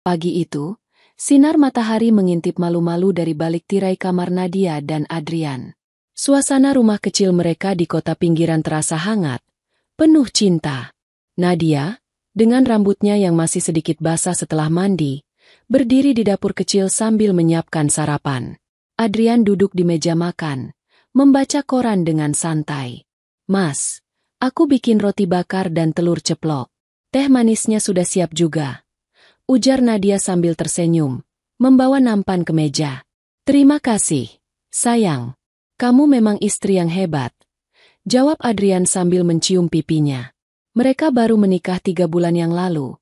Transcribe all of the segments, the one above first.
Pagi itu, sinar matahari mengintip malu-malu dari balik tirai kamar Nadia dan Adrian. Suasana rumah kecil mereka di kota pinggiran terasa hangat, penuh cinta. Nadia, dengan rambutnya yang masih sedikit basah setelah mandi, berdiri di dapur kecil sambil menyiapkan sarapan. Adrian duduk di meja makan, membaca koran dengan santai. "Mas, aku bikin roti bakar dan telur ceplok. Teh manisnya sudah siap juga," ujar Nadia sambil tersenyum, membawa nampan ke meja. "Terima kasih, sayang. Kamu memang istri yang hebat," jawab Adrian sambil mencium pipinya. Mereka baru menikah 3 bulan yang lalu,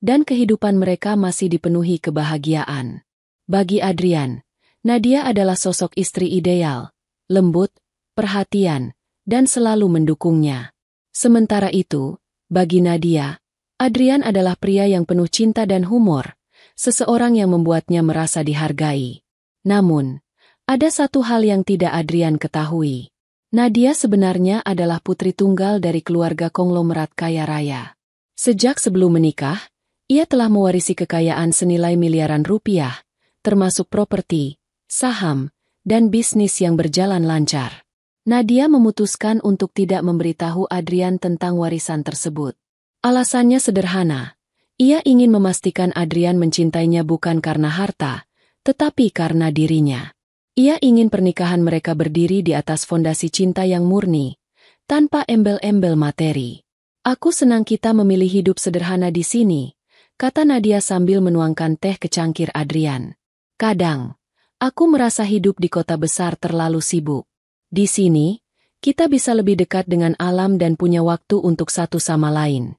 dan kehidupan mereka masih dipenuhi kebahagiaan. Bagi Adrian, Nadia adalah sosok istri ideal, lembut, perhatian, dan selalu mendukungnya. Sementara itu, bagi Nadia, Adrian adalah pria yang penuh cinta dan humor, seseorang yang membuatnya merasa dihargai. Namun, ada satu hal yang tidak Adrian ketahui. Nadia sebenarnya adalah putri tunggal dari keluarga konglomerat kaya raya. Sejak sebelum menikah, ia telah mewarisi kekayaan senilai miliaran rupiah, termasuk properti, saham, dan bisnis yang berjalan lancar. Nadia memutuskan untuk tidak memberitahu Adrian tentang warisan tersebut. Alasannya sederhana, ia ingin memastikan Adrian mencintainya bukan karena harta, tetapi karena dirinya. Ia ingin pernikahan mereka berdiri di atas fondasi cinta yang murni, tanpa embel-embel materi. "Aku senang kita memilih hidup sederhana di sini," kata Nadia sambil menuangkan teh ke cangkir Adrian. "Kadang, aku merasa hidup di kota besar terlalu sibuk. Di sini, kita bisa lebih dekat dengan alam dan punya waktu untuk satu sama lain."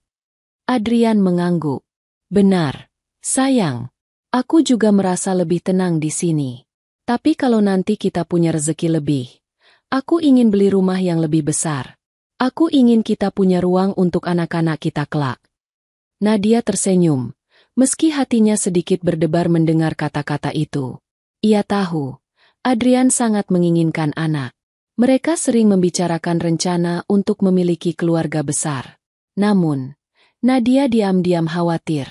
Adrian mengangguk. "Benar, sayang. Aku juga merasa lebih tenang di sini. Tapi kalau nanti kita punya rezeki lebih, aku ingin beli rumah yang lebih besar. Aku ingin kita punya ruang untuk anak-anak kita kelak." Nadia tersenyum, meski hatinya sedikit berdebar mendengar kata-kata itu. Ia tahu, Adrian sangat menginginkan anak. Mereka sering membicarakan rencana untuk memiliki keluarga besar. Namun, Nadia diam-diam khawatir.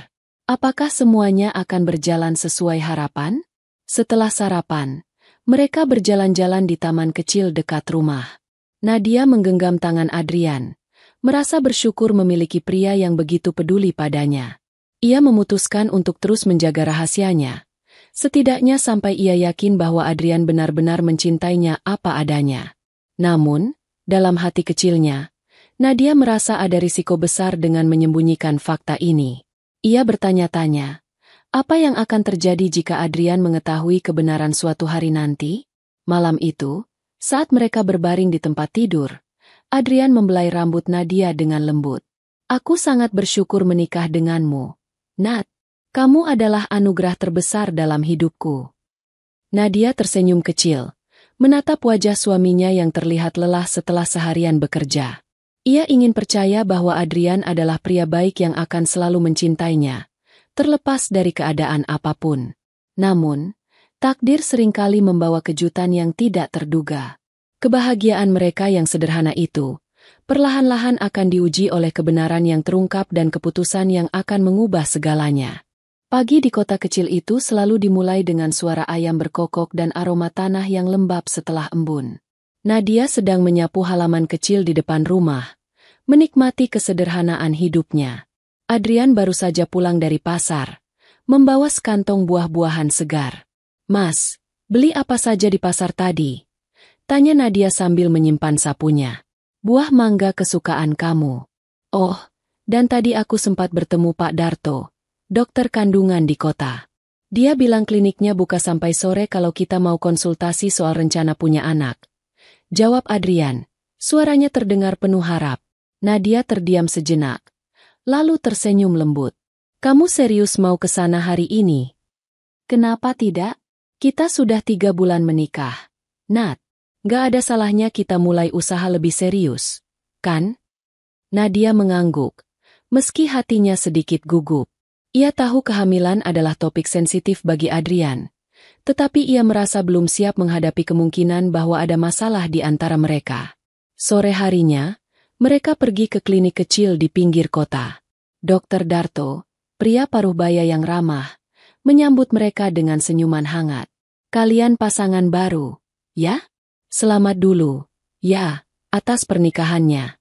Apakah semuanya akan berjalan sesuai harapan? Setelah sarapan, mereka berjalan-jalan di taman kecil dekat rumah. Nadia menggenggam tangan Adrian, merasa bersyukur memiliki pria yang begitu peduli padanya. Ia memutuskan untuk terus menjaga rahasianya, setidaknya sampai ia yakin bahwa Adrian benar-benar mencintainya apa adanya. Namun, dalam hati kecilnya, Nadia merasa ada risiko besar dengan menyembunyikan fakta ini. Ia bertanya-tanya, apa yang akan terjadi jika Adrian mengetahui kebenaran suatu hari nanti? Malam itu, saat mereka berbaring di tempat tidur, Adrian membelai rambut Nadia dengan lembut. "Aku sangat bersyukur menikah denganmu, Nat. Kamu adalah anugerah terbesar dalam hidupku." Nadia tersenyum kecil, menatap wajah suaminya yang terlihat lelah setelah seharian bekerja. Ia ingin percaya bahwa Adrian adalah pria baik yang akan selalu mencintainya, terlepas dari keadaan apapun. Namun, takdir seringkali membawa kejutan yang tidak terduga. Kebahagiaan mereka yang sederhana itu, perlahan-lahan akan diuji oleh kebenaran yang terungkap dan keputusan yang akan mengubah segalanya. Pagi di kota kecil itu selalu dimulai dengan suara ayam berkokok dan aroma tanah yang lembab setelah embun. Nadia sedang menyapu halaman kecil di depan rumah, menikmati kesederhanaan hidupnya. Adrian baru saja pulang dari pasar, membawa sekantong buah-buahan segar. "Mas, beli apa saja di pasar tadi?" tanya Nadia sambil menyimpan sapunya. "Buah mangga kesukaan kamu." "Oh, dan tadi aku sempat bertemu Pak Darto, dokter kandungan di kota. Dia bilang kliniknya buka sampai sore kalau kita mau konsultasi soal rencana punya anak," jawab Adrian. Suaranya terdengar penuh harap. Nadia terdiam sejenak, lalu tersenyum lembut. "Kamu serius mau ke sana hari ini?" "Kenapa tidak? Kita sudah 3 bulan menikah, Nat. Gak ada salahnya kita mulai usaha lebih serius, kan?" Nadia mengangguk, meski hatinya sedikit gugup. Ia tahu kehamilan adalah topik sensitif bagi Adrian, tetapi ia merasa belum siap menghadapi kemungkinan bahwa ada masalah di antara mereka. Sore harinya, mereka pergi ke klinik kecil di pinggir kota. Dr. Darto, pria paruh baya yang ramah, menyambut mereka dengan senyuman hangat. Kalian pasangan baru, ya? Selamat dulu, ya, atas pernikahannya.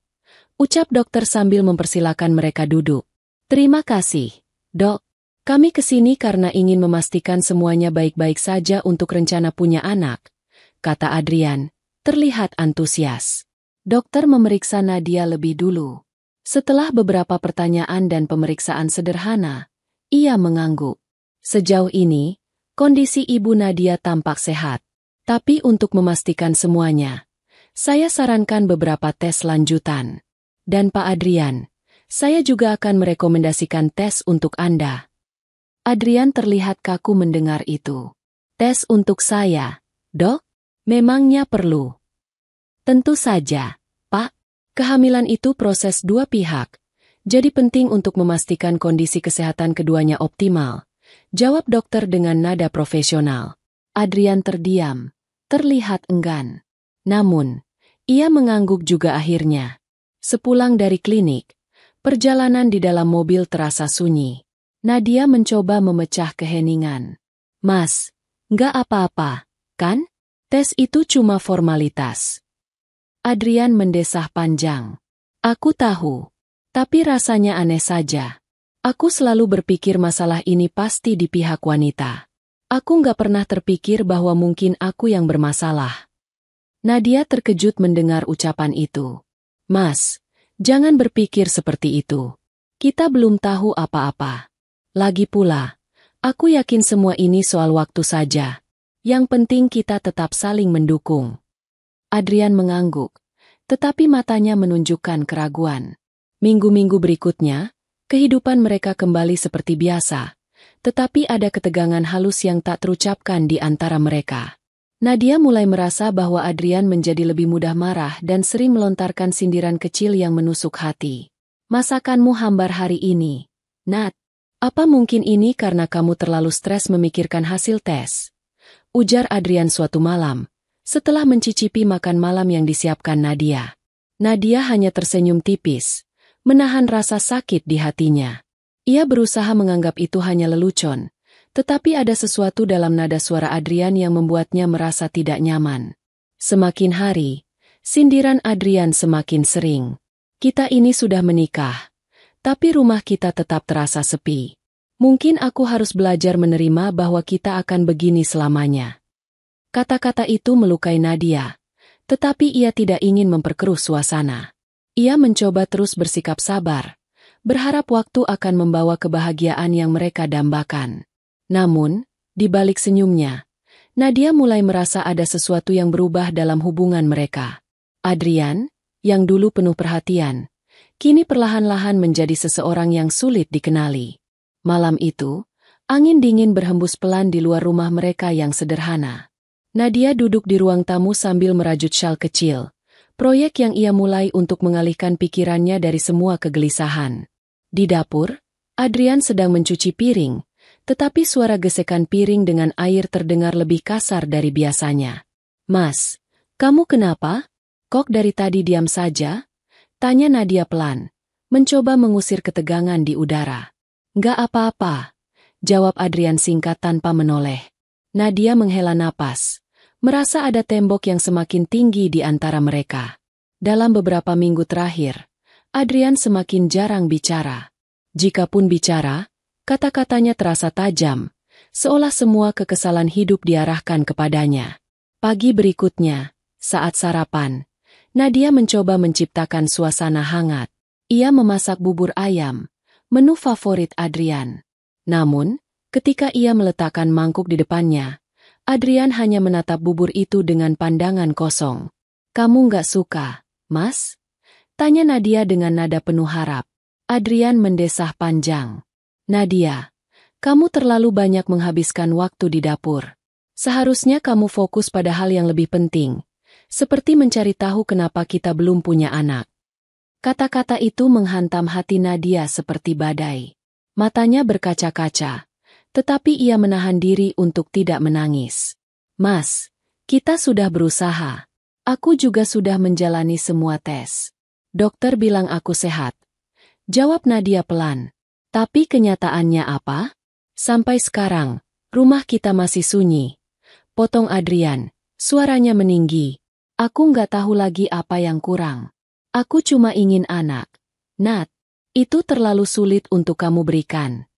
Ucap dokter sambil mempersilakan mereka duduk. Terima kasih, Dok. Kami kesini karena ingin memastikan semuanya baik-baik saja untuk rencana punya anak, kata Adrian, terlihat antusias. Dokter memeriksa Nadia lebih dulu. Setelah beberapa pertanyaan dan pemeriksaan sederhana, ia mengangguk. Sejauh ini, kondisi ibu Nadia tampak sehat. Tapi untuk memastikan semuanya, saya sarankan beberapa tes lanjutan. Dan Pak Adrian, saya juga akan merekomendasikan tes untuk Anda. Adrian terlihat kaku mendengar itu. Tes untuk saya, Dok? Memangnya perlu? Tentu saja, Pak. Kehamilan itu proses dua pihak. Jadi penting untuk memastikan kondisi kesehatan keduanya optimal. Jawab dokter dengan nada profesional. Adrian terdiam, terlihat enggan. Namun, ia mengangguk juga akhirnya. Sepulang dari klinik, perjalanan di dalam mobil terasa sunyi. Nadia mencoba memecah keheningan. Mas, nggak apa-apa, kan? Tes itu cuma formalitas. Adrian mendesah panjang. Aku tahu, tapi rasanya aneh saja. Aku selalu berpikir masalah ini pasti di pihak wanita. Aku nggak pernah terpikir bahwa mungkin aku yang bermasalah. Nadia terkejut mendengar ucapan itu. Mas, jangan berpikir seperti itu. Kita belum tahu apa-apa. Lagi pula, aku yakin semua ini soal waktu saja. Yang penting kita tetap saling mendukung. Adrian mengangguk, tetapi matanya menunjukkan keraguan. Minggu-minggu berikutnya, kehidupan mereka kembali seperti biasa. Tetapi ada ketegangan halus yang tak terucapkan di antara mereka. Nadia mulai merasa bahwa Adrian menjadi lebih mudah marah dan sering melontarkan sindiran kecil yang menusuk hati. Masakanmu hambar hari ini, Nat. Apa mungkin ini karena kamu terlalu stres memikirkan hasil tes? Ujar Adrian suatu malam, setelah mencicipi makan malam yang disiapkan Nadia. Nadia hanya tersenyum tipis, menahan rasa sakit di hatinya. Ia berusaha menganggap itu hanya lelucon, tetapi ada sesuatu dalam nada suara Adrian yang membuatnya merasa tidak nyaman. Semakin hari, sindiran Adrian semakin sering. Kita ini sudah menikah, tapi rumah kita tetap terasa sepi. Mungkin aku harus belajar menerima bahwa kita akan begini selamanya. Kata-kata itu melukai Nadia, tetapi ia tidak ingin memperkeruh suasana. Ia mencoba terus bersikap sabar, berharap waktu akan membawa kebahagiaan yang mereka dambakan. Namun, di balik senyumnya, Nadia mulai merasa ada sesuatu yang berubah dalam hubungan mereka. Adrian, yang dulu penuh perhatian, kini perlahan-lahan menjadi seseorang yang sulit dikenali. Malam itu, angin dingin berhembus pelan di luar rumah mereka yang sederhana. Nadia duduk di ruang tamu sambil merajut syal kecil, proyek yang ia mulai untuk mengalihkan pikirannya dari semua kegelisahan. Di dapur, Adrian sedang mencuci piring, tetapi suara gesekan piring dengan air terdengar lebih kasar dari biasanya. Mas, kamu kenapa? Kok dari tadi diam saja? Tanya Nadia pelan, mencoba mengusir ketegangan di udara. Nggak apa-apa, jawab Adrian singkat tanpa menoleh. Nadia menghela napas, merasa ada tembok yang semakin tinggi di antara mereka. Dalam beberapa minggu terakhir, Adrian semakin jarang bicara. Jikapun bicara, kata-katanya terasa tajam, seolah semua kekesalan hidup diarahkan kepadanya. Pagi berikutnya, saat sarapan, Nadia mencoba menciptakan suasana hangat. Ia memasak bubur ayam, menu favorit Adrian. Namun, ketika ia meletakkan mangkuk di depannya, Adrian hanya menatap bubur itu dengan pandangan kosong. Kamu nggak suka, Mas? Tanya Nadia dengan nada penuh harap. Adrian mendesah panjang. Nadia, kamu terlalu banyak menghabiskan waktu di dapur. Seharusnya kamu fokus pada hal yang lebih penting, seperti mencari tahu kenapa kita belum punya anak. Kata-kata itu menghantam hati Nadia seperti badai. Matanya berkaca-kaca, tetapi ia menahan diri untuk tidak menangis. Mas, kita sudah berusaha. Aku juga sudah menjalani semua tes. Dokter bilang aku sehat. Jawab Nadia pelan. Tapi kenyataannya apa? Sampai sekarang, rumah kita masih sunyi. Potong Adrian, suaranya meninggi. Aku nggak tahu lagi apa yang kurang. Aku cuma ingin anak. Nat, itu terlalu sulit untuk kamu berikan.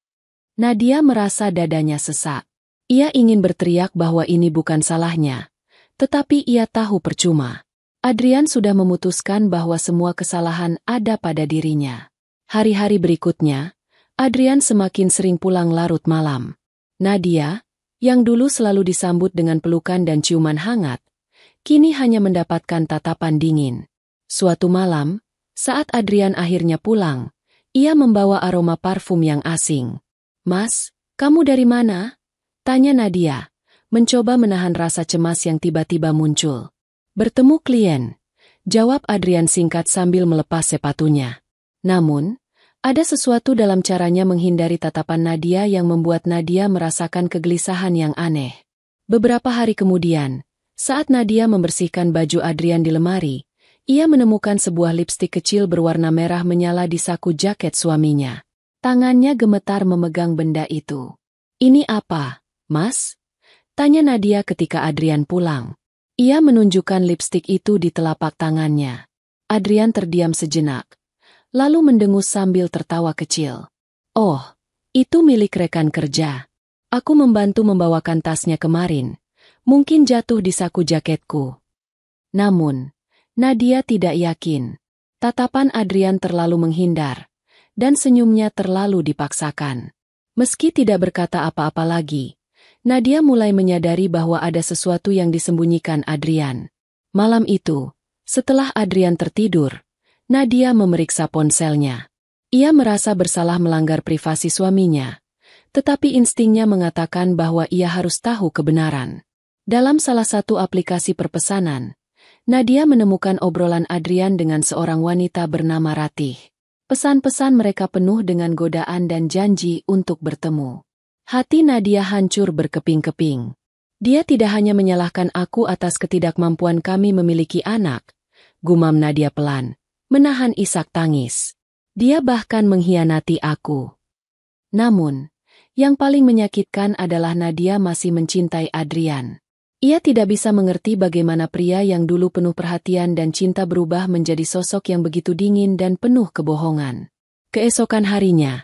Nadia merasa dadanya sesak. Ia ingin berteriak bahwa ini bukan salahnya. Tetapi ia tahu percuma. Adrian sudah memutuskan bahwa semua kesalahan ada pada dirinya. Hari-hari berikutnya, Adrian semakin sering pulang larut malam. Nadia, yang dulu selalu disambut dengan pelukan dan ciuman hangat, kini hanya mendapatkan tatapan dingin. Suatu malam, saat Adrian akhirnya pulang, ia membawa aroma parfum yang asing. "Mas, kamu dari mana?" tanya Nadia, mencoba menahan rasa cemas yang tiba-tiba muncul. "Bertemu klien," jawab Adrian singkat sambil melepas sepatunya. Namun, ada sesuatu dalam caranya menghindari tatapan Nadia yang membuat Nadia merasakan kegelisahan yang aneh. Beberapa hari kemudian, saat Nadia membersihkan baju Adrian di lemari, ia menemukan sebuah lipstik kecil berwarna merah menyala di saku jaket suaminya. Tangannya gemetar memegang benda itu. "Ini apa, Mas?" tanya Nadia ketika Adrian pulang. Ia menunjukkan lipstik itu di telapak tangannya. Adrian terdiam sejenak, lalu mendengus sambil tertawa kecil. "Oh, itu milik rekan kerja. Aku membantu membawakan tasnya kemarin. Mungkin jatuh di saku jaketku." Namun, Nadia tidak yakin. Tatapan Adrian terlalu menghindar, dan senyumnya terlalu dipaksakan. Meski tidak berkata apa-apa lagi, Nadia mulai menyadari bahwa ada sesuatu yang disembunyikan Adrian. Malam itu, setelah Adrian tertidur, Nadia memeriksa ponselnya. Ia merasa bersalah melanggar privasi suaminya, tetapi instingnya mengatakan bahwa ia harus tahu kebenaran. Dalam salah satu aplikasi perpesanan, Nadia menemukan obrolan Adrian dengan seorang wanita bernama Ratih. Pesan-pesan mereka penuh dengan godaan dan janji untuk bertemu. Hati Nadia hancur berkeping-keping. "Dia tidak hanya menyalahkan aku atas ketidakmampuan kami memiliki anak," gumam Nadia pelan, menahan isak tangis. "Dia bahkan mengkhianati aku." Namun, yang paling menyakitkan adalah Nadia masih mencintai Adrian. Ia tidak bisa mengerti bagaimana pria yang dulu penuh perhatian dan cinta berubah menjadi sosok yang begitu dingin dan penuh kebohongan. Keesokan harinya,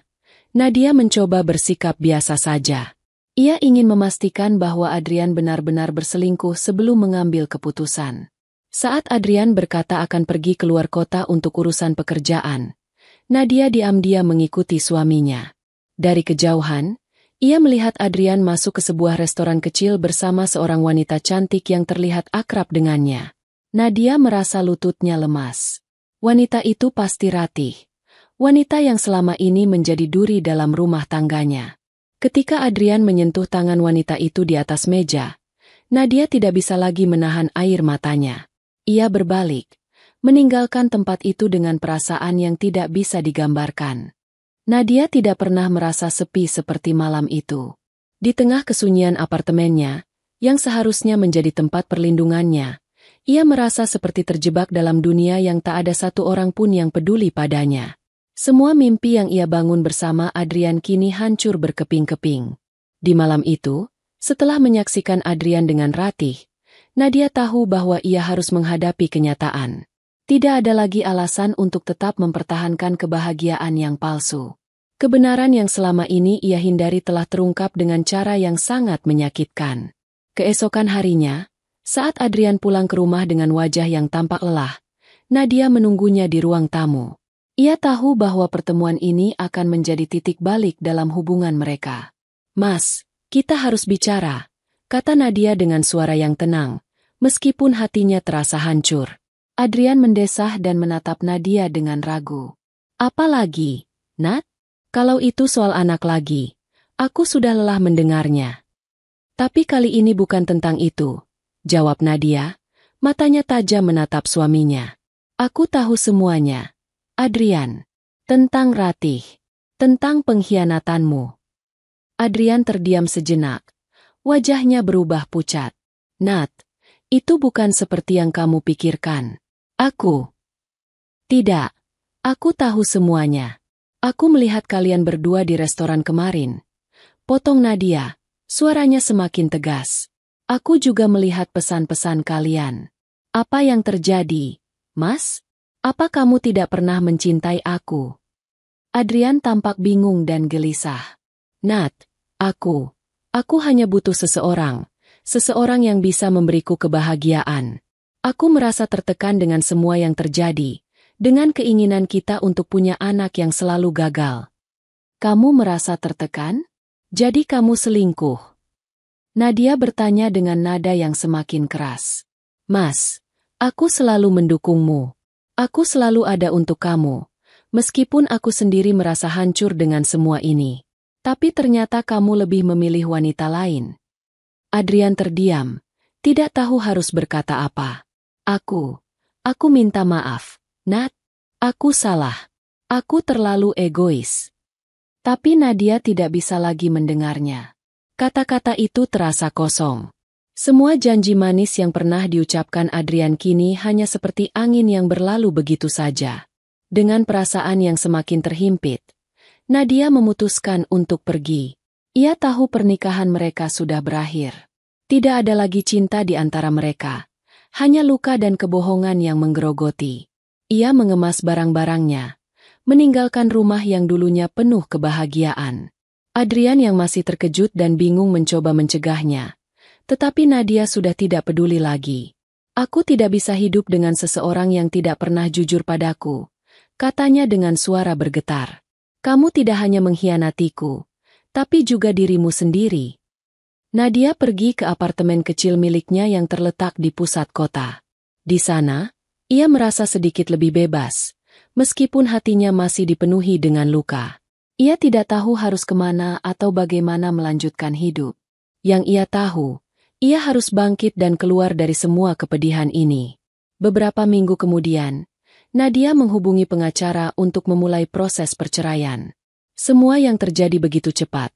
Nadia mencoba bersikap biasa saja. Ia ingin memastikan bahwa Adrian benar-benar berselingkuh sebelum mengambil keputusan. Saat Adrian berkata akan pergi keluar kota untuk urusan pekerjaan, Nadia diam-diam mengikuti suaminya. Dari kejauhan, ia melihat Adrian masuk ke sebuah restoran kecil bersama seorang wanita cantik yang terlihat akrab dengannya. Nadia merasa lututnya lemas. Wanita itu pasti Ratih. Wanita yang selama ini menjadi duri dalam rumah tangganya. Ketika Adrian menyentuh tangan wanita itu di atas meja, Nadia tidak bisa lagi menahan air matanya. Ia berbalik, meninggalkan tempat itu dengan perasaan yang tidak bisa digambarkan. Nadia tidak pernah merasa sepi seperti malam itu. Di tengah kesunyian apartemennya, yang seharusnya menjadi tempat perlindungannya, ia merasa seperti terjebak dalam dunia yang tak ada satu orang pun yang peduli padanya. Semua mimpi yang ia bangun bersama Adrian kini hancur berkeping-keping. Di malam itu, setelah menyaksikan Adrian dengan Ratih, Nadia tahu bahwa ia harus menghadapi kenyataan. Tidak ada lagi alasan untuk tetap mempertahankan kebahagiaan yang palsu. Kebenaran yang selama ini ia hindari telah terungkap dengan cara yang sangat menyakitkan. Keesokan harinya, saat Adrian pulang ke rumah dengan wajah yang tampak lelah, Nadia menunggunya di ruang tamu. Ia tahu bahwa pertemuan ini akan menjadi titik balik dalam hubungan mereka. "Mas, kita harus bicara," kata Nadia dengan suara yang tenang, meskipun hatinya terasa hancur. Adrian mendesah dan menatap Nadia dengan ragu. "Apa lagi, Nat? Kalau itu soal anak lagi, aku sudah lelah mendengarnya." "Tapi kali ini bukan tentang itu," jawab Nadia, matanya tajam menatap suaminya. "Aku tahu semuanya, Adrian. Tentang Ratih. Tentang pengkhianatanmu." Adrian terdiam sejenak. Wajahnya berubah pucat. "Nat, itu bukan seperti yang kamu pikirkan." "Aku..." "Tidak. Aku tahu semuanya. Aku melihat kalian berdua di restoran kemarin. potong Nadia, suaranya semakin tegas. Aku juga melihat pesan-pesan kalian. Apa yang terjadi, Mas? Apa kamu tidak pernah mencintai aku? Adrian tampak bingung dan gelisah. Nat, aku hanya butuh seseorang yang bisa memberiku kebahagiaan. Aku merasa tertekan dengan semua yang terjadi, dengan keinginan kita untuk punya anak yang selalu gagal. Kamu merasa tertekan? Jadi kamu selingkuh? Nadia bertanya dengan nada yang semakin keras. Mas, aku selalu mendukungmu. Aku selalu ada untuk kamu. Meskipun aku sendiri merasa hancur dengan semua ini. Tapi ternyata kamu lebih memilih wanita lain. Adrian terdiam, tidak tahu harus berkata apa. Aku minta maaf, Nat. Aku salah. Aku terlalu egois. Tapi Nadia tidak bisa lagi mendengarnya. Kata-kata itu terasa kosong. Semua janji manis yang pernah diucapkan Adrian kini hanya seperti angin yang berlalu begitu saja. Dengan perasaan yang semakin terhimpit, Nadia memutuskan untuk pergi. Ia tahu pernikahan mereka sudah berakhir. Tidak ada lagi cinta di antara mereka. Hanya luka dan kebohongan yang menggerogoti. Ia mengemas barang-barangnya, meninggalkan rumah yang dulunya penuh kebahagiaan. Adrian yang masih terkejut dan bingung mencoba mencegahnya. Tetapi Nadia sudah tidak peduli lagi. Aku tidak bisa hidup dengan seseorang yang tidak pernah jujur padaku, katanya dengan suara bergetar. Kamu tidak hanya mengkhianatiku, tapi juga dirimu sendiri. Nadia pergi ke apartemen kecil miliknya yang terletak di pusat kota. Di sana, ia merasa sedikit lebih bebas, meskipun hatinya masih dipenuhi dengan luka. Ia tidak tahu harus kemana atau bagaimana melanjutkan hidup. Yang ia tahu, ia harus bangkit dan keluar dari semua kepedihan ini. Beberapa minggu kemudian, Nadia menghubungi pengacara untuk memulai proses perceraian. Semua yang terjadi begitu cepat,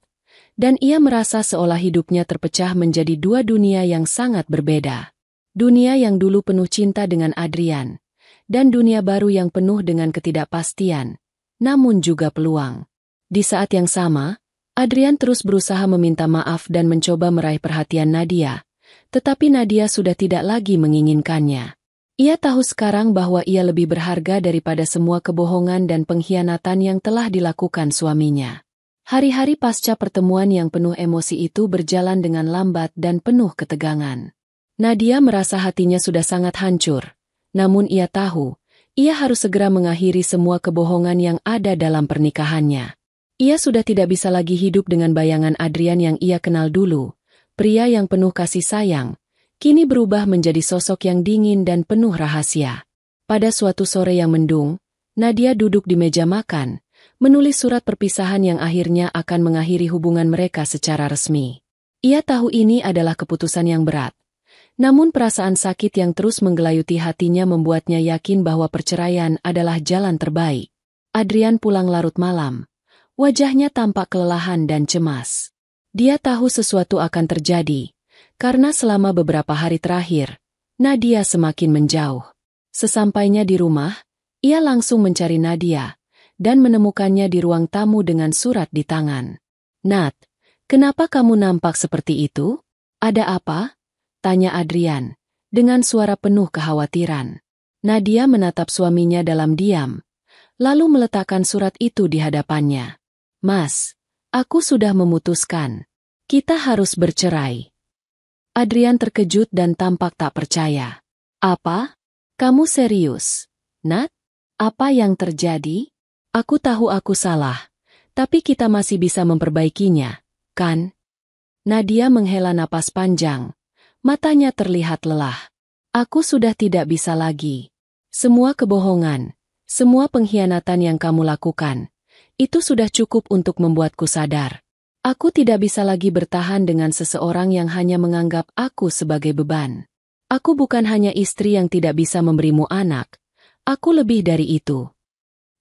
dan ia merasa seolah hidupnya terpecah menjadi dua dunia yang sangat berbeda. Dunia yang dulu penuh cinta dengan Adrian, dan dunia baru yang penuh dengan ketidakpastian, namun juga peluang. Di saat yang sama, Adrian terus berusaha meminta maaf dan mencoba meraih perhatian Nadia, tetapi Nadia sudah tidak lagi menginginkannya. Ia tahu sekarang bahwa ia lebih berharga daripada semua kebohongan dan pengkhianatan yang telah dilakukan suaminya. Hari-hari pasca pertemuan yang penuh emosi itu berjalan dengan lambat dan penuh ketegangan. Nadia merasa hatinya sudah sangat hancur, namun ia tahu, ia harus segera mengakhiri semua kebohongan yang ada dalam pernikahannya. Ia sudah tidak bisa lagi hidup dengan bayangan Adrian yang ia kenal dulu, pria yang penuh kasih sayang, kini berubah menjadi sosok yang dingin dan penuh rahasia. Pada suatu sore yang mendung, Nadia duduk di meja makan, menulis surat perpisahan yang akhirnya akan mengakhiri hubungan mereka secara resmi. Ia tahu ini adalah keputusan yang berat. Namun perasaan sakit yang terus menggelayuti hatinya membuatnya yakin bahwa perceraian adalah jalan terbaik. Adrian pulang larut malam. Wajahnya tampak kelelahan dan cemas. Dia tahu sesuatu akan terjadi, karena selama beberapa hari terakhir, Nadia semakin menjauh. Sesampainya di rumah, ia langsung mencari Nadia, dan menemukannya di ruang tamu dengan surat di tangan. Nat, kenapa kamu nampak seperti itu? Ada apa? Tanya Adrian, dengan suara penuh kekhawatiran. Nadia menatap suaminya dalam diam, lalu meletakkan surat itu di hadapannya. Mas, aku sudah memutuskan. Kita harus bercerai. Adrian terkejut dan tampak tak percaya. Apa? Kamu serius? Nat, apa yang terjadi? Aku tahu aku salah, tapi kita masih bisa memperbaikinya, kan? Nadia menghela napas panjang. Matanya terlihat lelah. Aku sudah tidak bisa lagi. Semua kebohongan, semua pengkhianatan yang kamu lakukan, itu sudah cukup untuk membuatku sadar. Aku tidak bisa lagi bertahan dengan seseorang yang hanya menganggap aku sebagai beban. Aku bukan hanya istri yang tidak bisa memberimu anak. Aku lebih dari itu.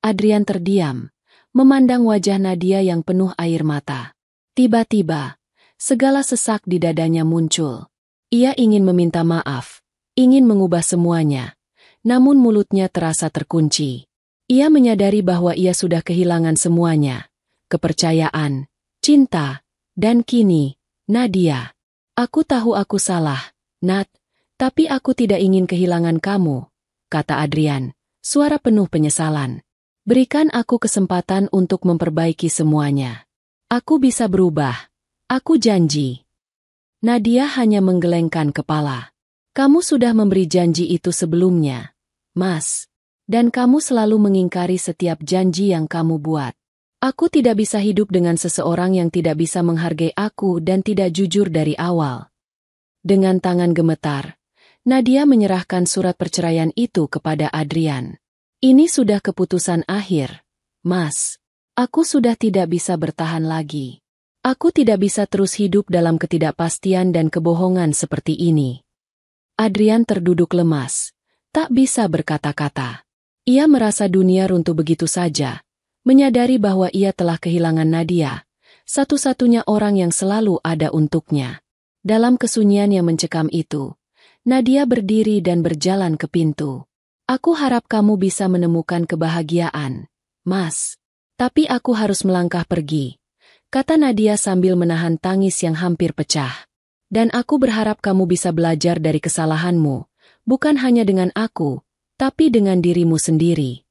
Adrian terdiam, memandang wajah Nadia yang penuh air mata. Tiba-tiba, segala sesak di dadanya muncul. Ia ingin meminta maaf, ingin mengubah semuanya, namun mulutnya terasa terkunci. Ia menyadari bahwa ia sudah kehilangan semuanya, kepercayaan, cinta, Dan kini, Nadia. Aku tahu aku salah, Nat, tapi aku tidak ingin kehilangan kamu, kata Adrian, suara penuh penyesalan. Berikan aku kesempatan untuk memperbaiki semuanya. Aku bisa berubah. Aku janji. Nadia hanya menggelengkan kepala. Kamu sudah memberi janji itu sebelumnya, Mas. Dan kamu selalu mengingkari setiap janji yang kamu buat. Aku tidak bisa hidup dengan seseorang yang tidak bisa menghargai aku dan tidak jujur dari awal. Dengan tangan gemetar, Nadia menyerahkan surat perceraian itu kepada Adrian. Ini sudah keputusan akhir, Mas. Aku sudah tidak bisa bertahan lagi. Aku tidak bisa terus hidup dalam ketidakpastian dan kebohongan seperti ini. Adrian terduduk lemas, tak bisa berkata-kata. Ia merasa dunia runtuh begitu saja, menyadari bahwa ia telah kehilangan Nadia, satu-satunya orang yang selalu ada untuknya. Dalam kesunyian yang mencekam itu, Nadia berdiri dan berjalan ke pintu. Aku harap kamu bisa menemukan kebahagiaan, Mas. Tapi aku harus melangkah pergi, kata Nadia sambil menahan tangis yang hampir pecah. Dan aku berharap kamu bisa belajar dari kesalahanmu, bukan hanya dengan aku, tapi dengan dirimu sendiri.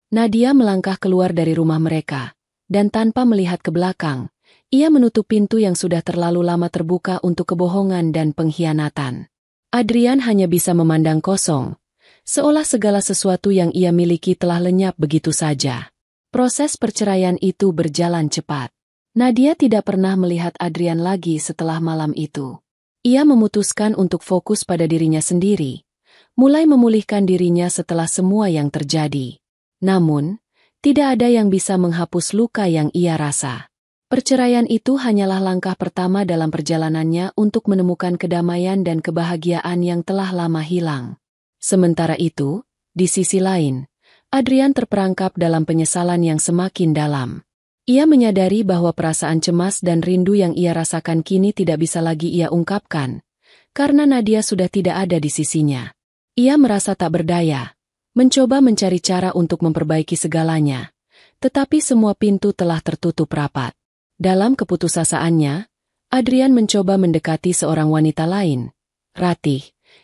Nadia melangkah keluar dari rumah mereka, dan tanpa melihat ke belakang, ia menutup pintu yang sudah terlalu lama terbuka untuk kebohongan dan pengkhianatan. Adrian hanya bisa memandang kosong, seolah segala sesuatu yang ia miliki telah lenyap begitu saja. Proses perceraian itu berjalan cepat. Nadia tidak pernah melihat Adrian lagi setelah malam itu. Ia memutuskan untuk fokus pada dirinya sendiri, mulai memulihkan dirinya setelah semua yang terjadi. Namun, tidak ada yang bisa menghapus luka yang ia rasa. Perceraian itu hanyalah langkah pertama dalam perjalanannya untuk menemukan kedamaian dan kebahagiaan yang telah lama hilang. Sementara itu, di sisi lain, Adrian terperangkap dalam penyesalan yang semakin dalam. Ia menyadari bahwa perasaan cemas dan rindu yang ia rasakan kini tidak bisa lagi ia ungkapkan, karena Nadia sudah tidak ada di sisinya. Ia merasa tak berdaya, mencoba mencari cara untuk memperbaiki segalanya, tetapi semua pintu telah tertutup rapat. Dalam keputusasaannya, Adrian mencoba mendekati seorang wanita lain, Ratih,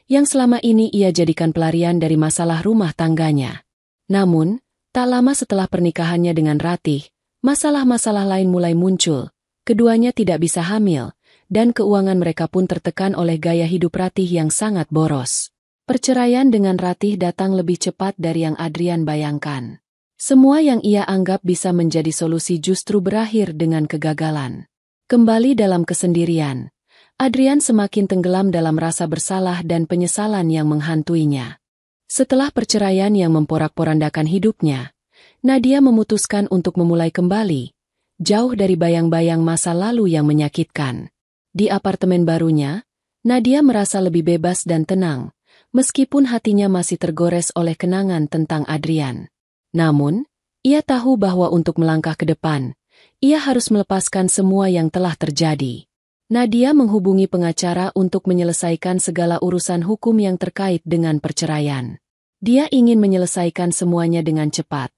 yang selama ini ia jadikan pelarian dari masalah rumah tangganya. Namun, tak lama setelah pernikahannya dengan Ratih, masalah-masalah lain mulai muncul, keduanya tidak bisa hamil, dan keuangan mereka pun tertekan oleh gaya hidup Ratih yang sangat boros. Perceraian dengan Ratih datang lebih cepat dari yang Adrian bayangkan. Semua yang ia anggap bisa menjadi solusi justru berakhir dengan kegagalan. Kembali dalam kesendirian, Adrian semakin tenggelam dalam rasa bersalah dan penyesalan yang menghantuinya. Setelah perceraian yang memporak-porandakan hidupnya, Nadia memutuskan untuk memulai kembali, jauh dari bayang-bayang masa lalu yang menyakitkan. Di apartemen barunya, Nadia merasa lebih bebas dan tenang, meskipun hatinya masih tergores oleh kenangan tentang Adrian. Namun, ia tahu bahwa untuk melangkah ke depan, ia harus melepaskan semua yang telah terjadi. Nadia menghubungi pengacara untuk menyelesaikan segala urusan hukum yang terkait dengan perceraian. Dia ingin menyelesaikan semuanya dengan cepat,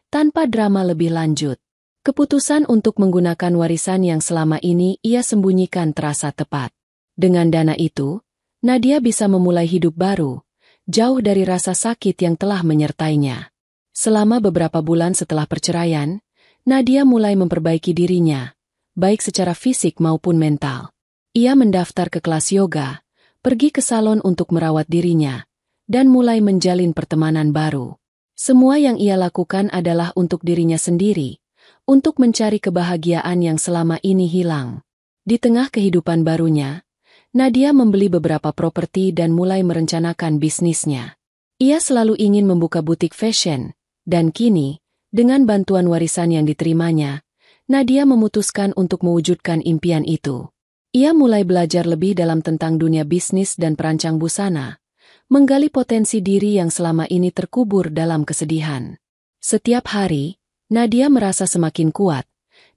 tanpa drama lebih lanjut. Keputusan untuk menggunakan warisan yang selama ini ia sembunyikan terasa tepat. Dengan dana itu, Nadia bisa memulai hidup baru, jauh dari rasa sakit yang telah menyertainya. Selama beberapa bulan setelah perceraian, Nadia mulai memperbaiki dirinya, baik secara fisik maupun mental. Ia mendaftar ke kelas yoga, pergi ke salon untuk merawat dirinya, dan mulai menjalin pertemanan baru. Semua yang ia lakukan adalah untuk dirinya sendiri, untuk mencari kebahagiaan yang selama ini hilang. Di tengah kehidupan barunya, Nadia membeli beberapa properti dan mulai merencanakan bisnisnya. Ia selalu ingin membuka butik fashion, dan kini, dengan bantuan warisan yang diterimanya, Nadia memutuskan untuk mewujudkan impian itu. Ia mulai belajar lebih dalam tentang dunia bisnis dan perancang busana, menggali potensi diri yang selama ini terkubur dalam kesedihan. Setiap hari, Nadia merasa semakin kuat,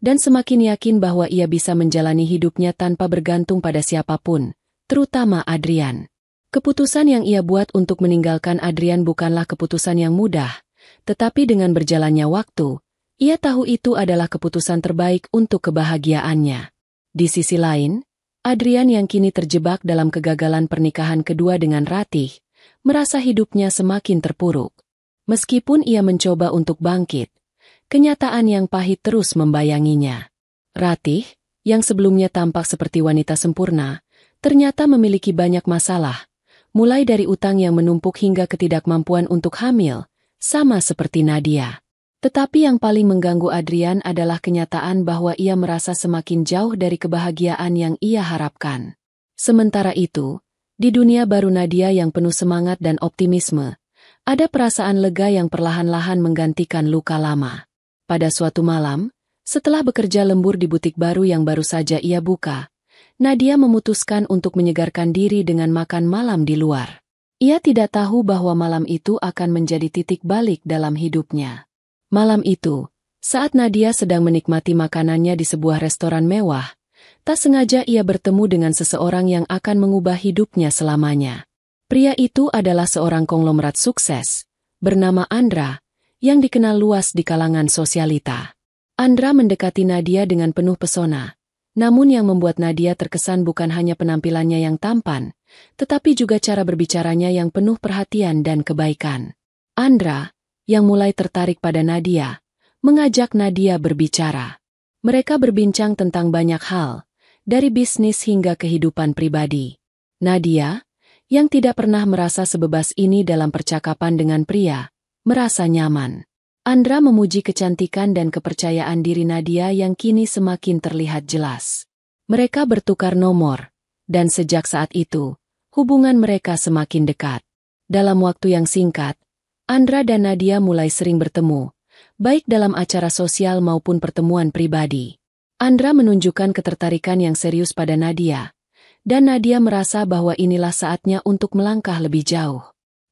dan semakin yakin bahwa ia bisa menjalani hidupnya tanpa bergantung pada siapapun, terutama Adrian. Keputusan yang ia buat untuk meninggalkan Adrian bukanlah keputusan yang mudah, tetapi dengan berjalannya waktu, ia tahu itu adalah keputusan terbaik untuk kebahagiaannya. Di sisi lain, Adrian yang kini terjebak dalam kegagalan pernikahan kedua dengan Ratih, merasa hidupnya semakin terpuruk. Meskipun ia mencoba untuk bangkit, kenyataan yang pahit terus membayanginya. Ratih, yang sebelumnya tampak seperti wanita sempurna, ternyata memiliki banyak masalah, mulai dari utang yang menumpuk hingga ketidakmampuan untuk hamil, sama seperti Nadia. Tetapi yang paling mengganggu Adrian adalah kenyataan bahwa ia merasa semakin jauh dari kebahagiaan yang ia harapkan. Sementara itu, di dunia baru Nadia yang penuh semangat dan optimisme, ada perasaan lega yang perlahan-lahan menggantikan luka lama. Pada suatu malam, setelah bekerja lembur di butik baru yang baru saja ia buka, Nadia memutuskan untuk menyegarkan diri dengan makan malam di luar. Ia tidak tahu bahwa malam itu akan menjadi titik balik dalam hidupnya. Malam itu, saat Nadia sedang menikmati makanannya di sebuah restoran mewah, tak sengaja ia bertemu dengan seseorang yang akan mengubah hidupnya selamanya. Pria itu adalah seorang konglomerat sukses, bernama Andra, yang dikenal luas di kalangan sosialita. Andra mendekati Nadia dengan penuh pesona, namun yang membuat Nadia terkesan bukan hanya penampilannya yang tampan, tetapi juga cara berbicaranya yang penuh perhatian dan kebaikan. Andra, yang mulai tertarik pada Nadia, mengajak Nadia berbicara. Mereka berbincang tentang banyak hal, dari bisnis hingga kehidupan pribadi. Nadia, yang tidak pernah merasa sebebas ini dalam percakapan dengan pria, merasa nyaman. Andra memuji kecantikan dan kepercayaan diri Nadia yang kini semakin terlihat jelas. Mereka bertukar nomor, dan sejak saat itu, hubungan mereka semakin dekat. Dalam waktu yang singkat, Andra dan Nadia mulai sering bertemu, baik dalam acara sosial maupun pertemuan pribadi. Andra menunjukkan ketertarikan yang serius pada Nadia, dan Nadia merasa bahwa inilah saatnya untuk melangkah lebih jauh.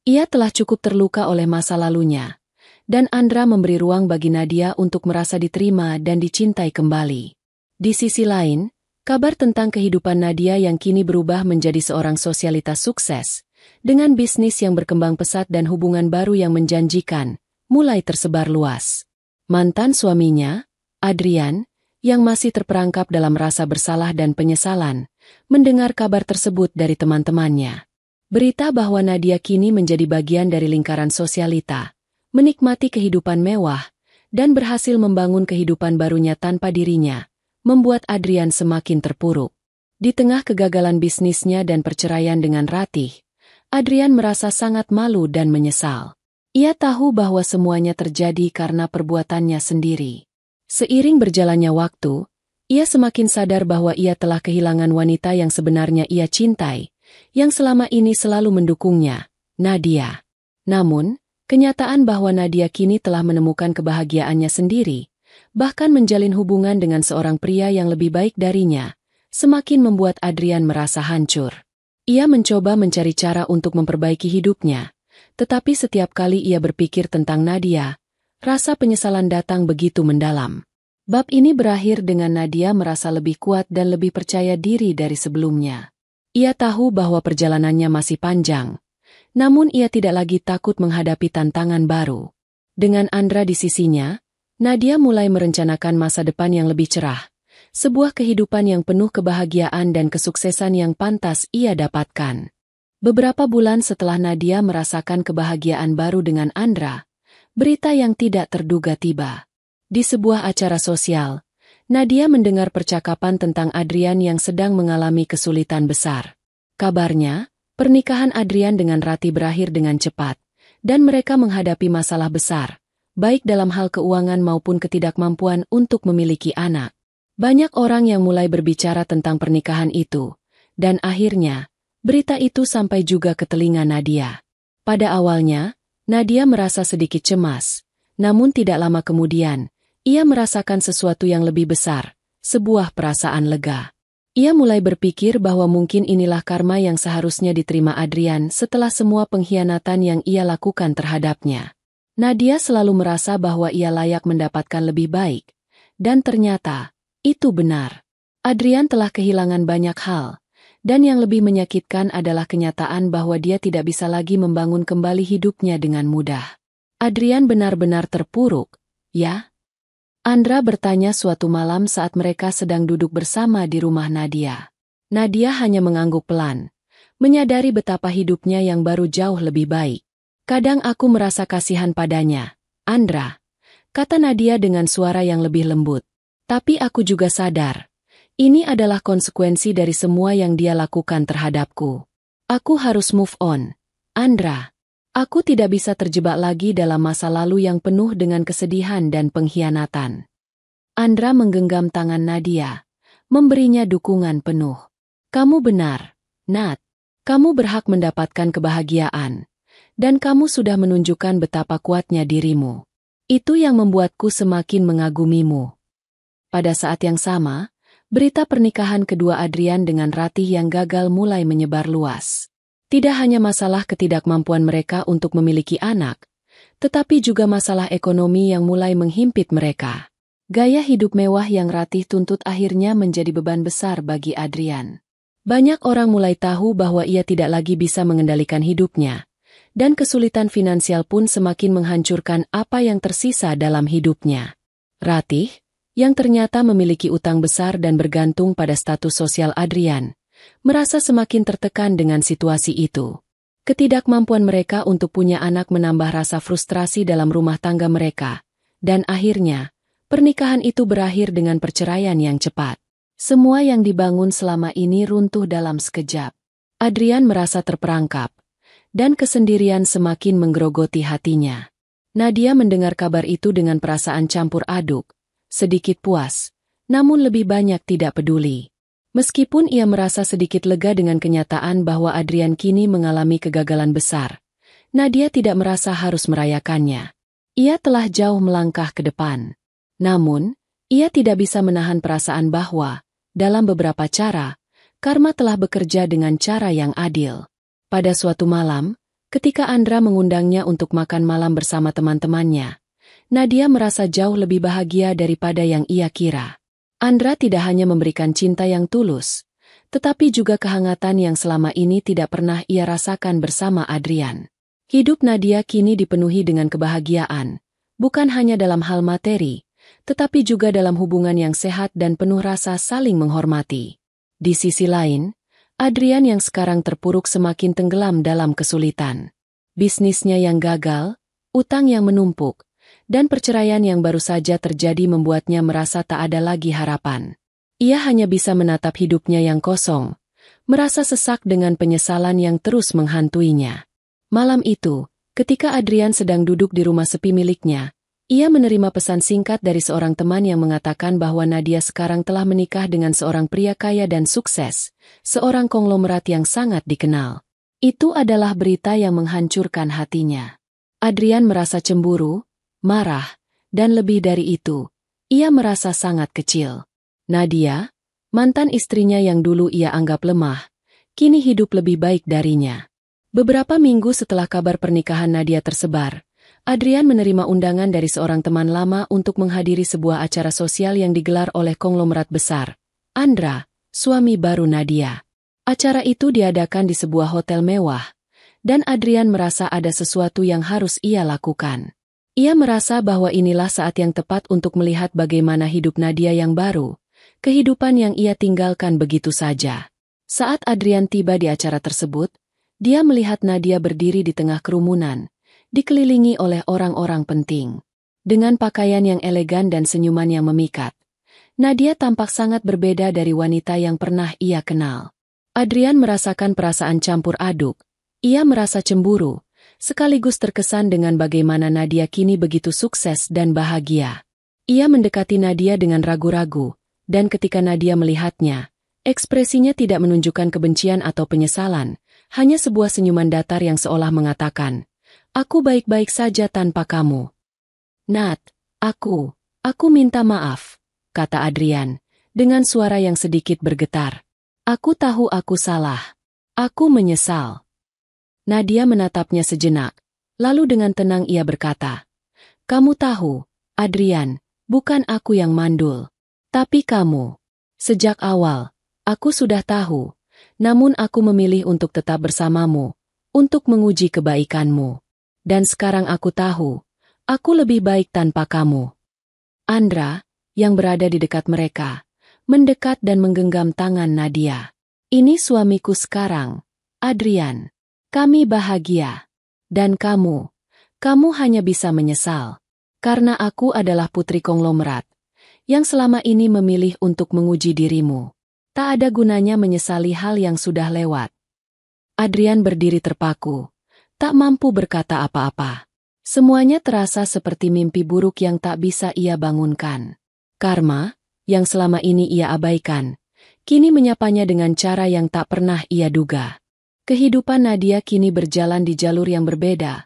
Ia telah cukup terluka oleh masa lalunya, dan Andra memberi ruang bagi Nadia untuk merasa diterima dan dicintai kembali. Di sisi lain, kabar tentang kehidupan Nadia yang kini berubah menjadi seorang sosialitas sukses, dengan bisnis yang berkembang pesat dan hubungan baru yang menjanjikan, mulai tersebar luas. Mantan suaminya, Adrian, yang masih terperangkap dalam rasa bersalah dan penyesalan, mendengar kabar tersebut dari teman-temannya. Berita bahwa Nadia kini menjadi bagian dari lingkaran sosialita, menikmati kehidupan mewah, dan berhasil membangun kehidupan barunya tanpa dirinya, membuat Adrian semakin terpuruk. Di tengah kegagalan bisnisnya dan perceraian dengan Ratih, Adrian merasa sangat malu dan menyesal. Ia tahu bahwa semuanya terjadi karena perbuatannya sendiri. Seiring berjalannya waktu, ia semakin sadar bahwa ia telah kehilangan wanita yang sebenarnya ia cintai, yang selama ini selalu mendukungnya, Nadia. Namun, kenyataan bahwa Nadia kini telah menemukan kebahagiaannya sendiri, bahkan menjalin hubungan dengan seorang pria yang lebih baik darinya, semakin membuat Adrian merasa hancur. Ia mencoba mencari cara untuk memperbaiki hidupnya, tetapi setiap kali ia berpikir tentang Nadia, rasa penyesalan datang begitu mendalam. Bab ini berakhir dengan Nadia merasa lebih kuat dan lebih percaya diri dari sebelumnya. Ia tahu bahwa perjalanannya masih panjang, namun ia tidak lagi takut menghadapi tantangan baru. Dengan Andra di sisinya, Nadia mulai merencanakan masa depan yang lebih cerah. Sebuah kehidupan yang penuh kebahagiaan dan kesuksesan yang pantas ia dapatkan. Beberapa bulan setelah Nadia merasakan kebahagiaan baru dengan Andra, berita yang tidak terduga tiba. Di sebuah acara sosial, Nadia mendengar percakapan tentang Adrian yang sedang mengalami kesulitan besar. Kabarnya, pernikahan Adrian dengan Ratih berakhir dengan cepat, dan mereka menghadapi masalah besar, baik dalam hal keuangan maupun ketidakmampuan untuk memiliki anak. Banyak orang yang mulai berbicara tentang pernikahan itu, dan akhirnya, berita itu sampai juga ke telinga Nadia. Pada awalnya, Nadia merasa sedikit cemas, namun tidak lama kemudian, ia merasakan sesuatu yang lebih besar, sebuah perasaan lega. Ia mulai berpikir bahwa mungkin inilah karma yang seharusnya diterima Adrian setelah semua pengkhianatan yang ia lakukan terhadapnya. Nadia selalu merasa bahwa ia layak mendapatkan lebih baik, dan ternyata, itu benar. Adrian telah kehilangan banyak hal, dan yang lebih menyakitkan adalah kenyataan bahwa dia tidak bisa lagi membangun kembali hidupnya dengan mudah. Adrian benar-benar terpuruk, ya? Andra bertanya suatu malam saat mereka sedang duduk bersama di rumah Nadia. Nadia hanya mengangguk pelan, menyadari betapa hidupnya yang baru jauh lebih baik. Kadang aku merasa kasihan padanya, Andra, kata Nadia dengan suara yang lebih lembut. Tapi aku juga sadar, ini adalah konsekuensi dari semua yang dia lakukan terhadapku. Aku harus move on, Andra. Aku tidak bisa terjebak lagi dalam masa lalu yang penuh dengan kesedihan dan pengkhianatan. Andra menggenggam tangan Nadia, memberinya dukungan penuh. Kamu benar, Nat. Kamu berhak mendapatkan kebahagiaan. Dan kamu sudah menunjukkan betapa kuatnya dirimu. Itu yang membuatku semakin mengagumimu. Pada saat yang sama, berita pernikahan kedua Adrian dengan Ratih yang gagal mulai menyebar luas. Tidak hanya masalah ketidakmampuan mereka untuk memiliki anak, tetapi juga masalah ekonomi yang mulai menghimpit mereka. Gaya hidup mewah yang Ratih tuntut akhirnya menjadi beban besar bagi Adrian. Banyak orang mulai tahu bahwa ia tidak lagi bisa mengendalikan hidupnya, dan kesulitan finansial pun semakin menghancurkan apa yang tersisa dalam hidupnya. Ratih, yang ternyata memiliki utang besar dan bergantung pada status sosial Adrian, merasa semakin tertekan dengan situasi itu. Ketidakmampuan mereka untuk punya anak menambah rasa frustrasi dalam rumah tangga mereka, dan akhirnya, pernikahan itu berakhir dengan perceraian yang cepat. Semua yang dibangun selama ini runtuh dalam sekejap. Adrian merasa terperangkap, dan kesendirian semakin menggerogoti hatinya. Nadia mendengar kabar itu dengan perasaan campur aduk, sedikit puas, namun lebih banyak tidak peduli. Meskipun ia merasa sedikit lega dengan kenyataan bahwa Adrian kini mengalami kegagalan besar, Nadia tidak merasa harus merayakannya. Ia telah jauh melangkah ke depan. Namun, ia tidak bisa menahan perasaan bahwa, dalam beberapa cara, karma telah bekerja dengan cara yang adil. Pada suatu malam, ketika Andra mengundangnya untuk makan malam bersama teman-temannya, Nadia merasa jauh lebih bahagia daripada yang ia kira. Andra tidak hanya memberikan cinta yang tulus, tetapi juga kehangatan yang selama ini tidak pernah ia rasakan bersama Adrian. Hidup Nadia kini dipenuhi dengan kebahagiaan, bukan hanya dalam hal materi, tetapi juga dalam hubungan yang sehat dan penuh rasa saling menghormati. Di sisi lain, Adrian yang sekarang terpuruk semakin tenggelam dalam kesulitan. Bisnisnya yang gagal, utang yang menumpuk, dan perceraian yang baru saja terjadi membuatnya merasa tak ada lagi harapan. Ia hanya bisa menatap hidupnya yang kosong, merasa sesak dengan penyesalan yang terus menghantuinya. Malam itu, ketika Adrian sedang duduk di rumah sepi miliknya, ia menerima pesan singkat dari seorang teman yang mengatakan bahwa Nadia sekarang telah menikah dengan seorang pria kaya dan sukses, seorang konglomerat yang sangat dikenal. Itu adalah berita yang menghancurkan hatinya. Adrian merasa cemburu, marah, dan lebih dari itu, ia merasa sangat kecil. Nadia, mantan istrinya yang dulu ia anggap lemah, kini hidup lebih baik darinya. Beberapa minggu setelah kabar pernikahan Nadia tersebar, Adrian menerima undangan dari seorang teman lama untuk menghadiri sebuah acara sosial yang digelar oleh konglomerat besar, Andra, suami baru Nadia. Acara itu diadakan di sebuah hotel mewah, dan Adrian merasa ada sesuatu yang harus ia lakukan. Ia merasa bahwa inilah saat yang tepat untuk melihat bagaimana hidup Nadia yang baru, kehidupan yang ia tinggalkan begitu saja. Saat Adrian tiba di acara tersebut, dia melihat Nadia berdiri di tengah kerumunan, dikelilingi oleh orang-orang penting. Dengan pakaian yang elegan dan senyuman yang memikat, Nadia tampak sangat berbeda dari wanita yang pernah ia kenal. Adrian merasakan perasaan campur aduk. Ia merasa cemburu, sekaligus terkesan dengan bagaimana Nadia kini begitu sukses dan bahagia. Ia mendekati Nadia dengan ragu-ragu, dan ketika Nadia melihatnya, ekspresinya tidak menunjukkan kebencian atau penyesalan, hanya sebuah senyuman datar yang seolah mengatakan, "Aku baik-baik saja tanpa kamu." "Nat, aku minta maaf," kata Adrian, dengan suara yang sedikit bergetar. "Aku tahu aku salah. Aku menyesal." Nadia menatapnya sejenak, lalu dengan tenang ia berkata, "Kamu tahu, Adrian, bukan aku yang mandul. Tapi kamu. Sejak awal, aku sudah tahu, namun aku memilih untuk tetap bersamamu, untuk menguji kebaikanmu. Dan sekarang aku tahu, aku lebih baik tanpa kamu." Andra, yang berada di dekat mereka, mendekat dan menggenggam tangan Nadia. Ini suamiku sekarang, Adrian. Kami bahagia. Dan kamu hanya bisa menyesal. Karena aku adalah putri konglomerat, yang selama ini memilih untuk menguji dirimu. Tak ada gunanya menyesali hal yang sudah lewat. Adrian berdiri terpaku, tak mampu berkata apa-apa. Semuanya terasa seperti mimpi buruk yang tak bisa ia bangunkan. Karma, yang selama ini ia abaikan, kini menyapanya dengan cara yang tak pernah ia duga. Kehidupan Nadia kini berjalan di jalur yang berbeda,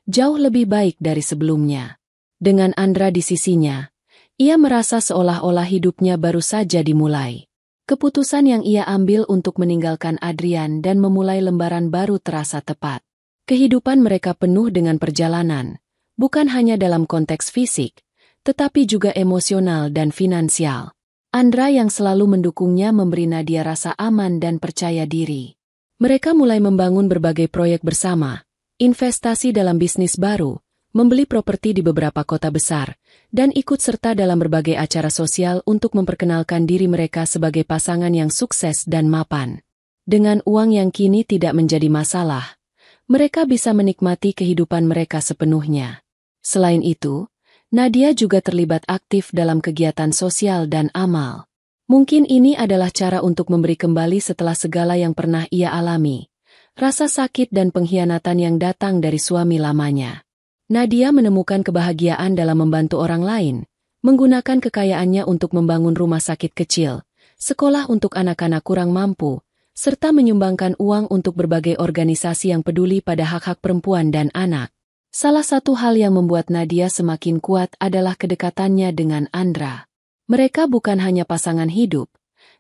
jauh lebih baik dari sebelumnya. Dengan Andra di sisinya, ia merasa seolah-olah hidupnya baru saja dimulai. Keputusan yang ia ambil untuk meninggalkan Adrian dan memulai lembaran baru terasa tepat. Kehidupan mereka penuh dengan perjalanan, bukan hanya dalam konteks fisik, tetapi juga emosional dan finansial. Andra yang selalu mendukungnya memberi Nadia rasa aman dan percaya diri. Mereka mulai membangun berbagai proyek bersama, investasi dalam bisnis baru, membeli properti di beberapa kota besar, dan ikut serta dalam berbagai acara sosial untuk memperkenalkan diri mereka sebagai pasangan yang sukses dan mapan. Dengan uang yang kini tidak menjadi masalah, mereka bisa menikmati kehidupan mereka sepenuhnya. Selain itu, Nadia juga terlibat aktif dalam kegiatan sosial dan amal. Mungkin ini adalah cara untuk memberi kembali setelah segala yang pernah ia alami. Rasa sakit dan pengkhianatan yang datang dari suami lamanya. Nadia menemukan kebahagiaan dalam membantu orang lain, menggunakan kekayaannya untuk membangun rumah sakit kecil, sekolah untuk anak-anak kurang mampu, serta menyumbangkan uang untuk berbagai organisasi yang peduli pada hak-hak perempuan dan anak. Salah satu hal yang membuat Nadia semakin kuat adalah kedekatannya dengan Andra. Mereka bukan hanya pasangan hidup,